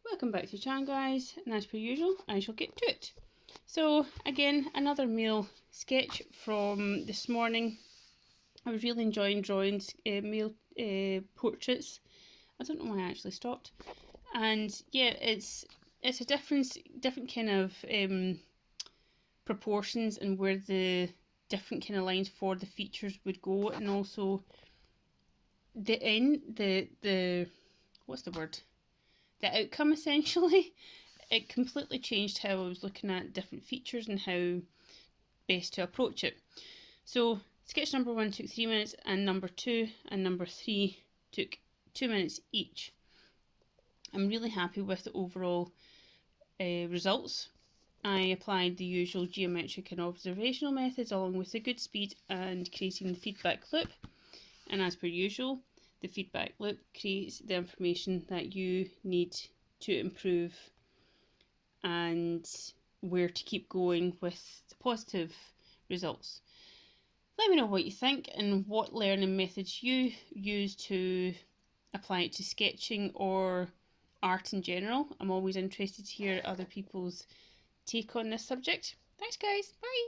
Welcome back to the channel, guys, and as per usual I shall get to it. So again, another meal sketch from this morning. I was really enjoying drawing meal portraits. I don't know why I actually stopped. And yeah, it's a different kind of proportions and where the different kind of lines for the features would go, and also the what's the word, the outcome essentially. It completely changed how I was looking at different features and how best to approach it. So sketch number 1 took 3 minutes, and number 2 and number 3 took 2 minutes each. I'm really happy with the overall results. I applied the usual geometric and observational methods along with the good speed and creating the feedback loop. And as per usual, the feedback loop creates the information that you need to improve and where to keep going with the positive results. Let me know what you think and what learning methods you use to apply it to sketching or art in general. I'm always interested to hear other people's take on this subject. Thanks, guys. Bye.